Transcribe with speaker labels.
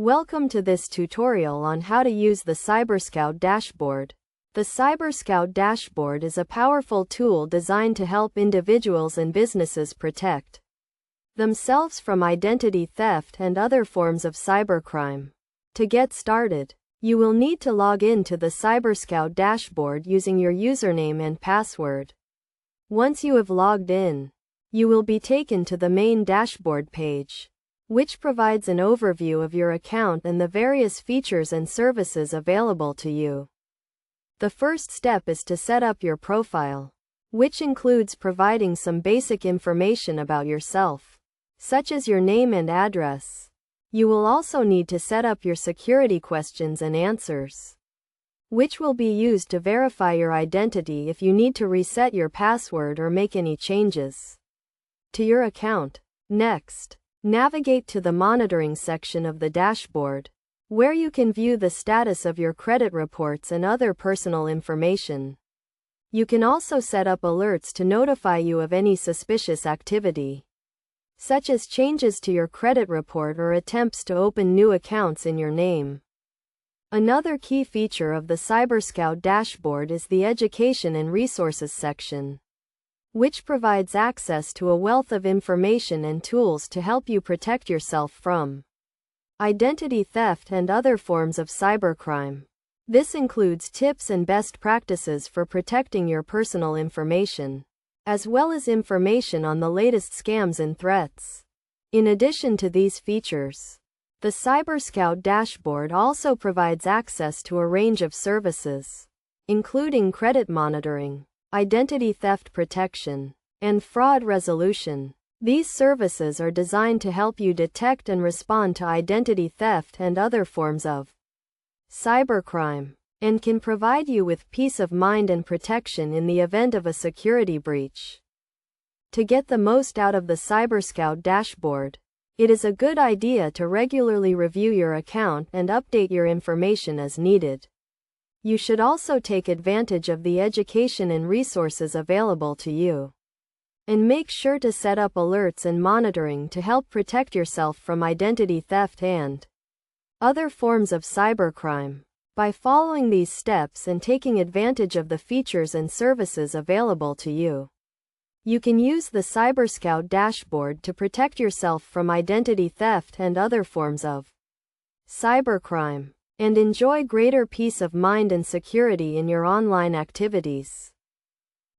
Speaker 1: Welcome to this tutorial on how to use the CyberScout Dashboard. The CyberScout Dashboard is a powerful tool designed to help individuals and businesses protect themselves from identity theft and other forms of cybercrime. To get started, you will need to log in to the CyberScout Dashboard using your username and password. Once you have logged in, you will be taken to the main dashboard page, which provides an overview of your account and the various features and services available to you. The first step is to set up your profile, which includes providing some basic information about yourself, such as your name and address. You will also need to set up your security questions and answers, which will be used to verify your identity if you need to reset your password or make any changes to your account. Next, navigate to the monitoring section of the dashboard, where you can view the status of your credit reports and other personal information. You can also set up alerts to notify you of any suspicious activity, such as changes to your credit report or attempts to open new accounts in your name. Another key feature of the CyberScout dashboard is the Education and Resources section, which provides access to a wealth of information and tools to help you protect yourself from identity theft and other forms of cybercrime. This includes tips and best practices for protecting your personal information, as well as information on the latest scams and threats. In addition to these features, the CyberScout dashboard also provides access to a range of services, including credit monitoring, identity theft protection, and fraud resolution. These services are designed to help you detect and respond to identity theft and other forms of cybercrime, and can provide you with peace of mind and protection in the event of a security breach. To get the most out of the CyberScout dashboard, it is a good idea to regularly review your account and update your information as needed. You should also take advantage of the education and resources available to you, and make sure to set up alerts and monitoring to help protect yourself from identity theft and other forms of cybercrime. By following these steps and taking advantage of the features and services available to you, you can use the CyberScout dashboard to protect yourself from identity theft and other forms of cybercrime, and enjoy greater peace of mind and security in your online activities.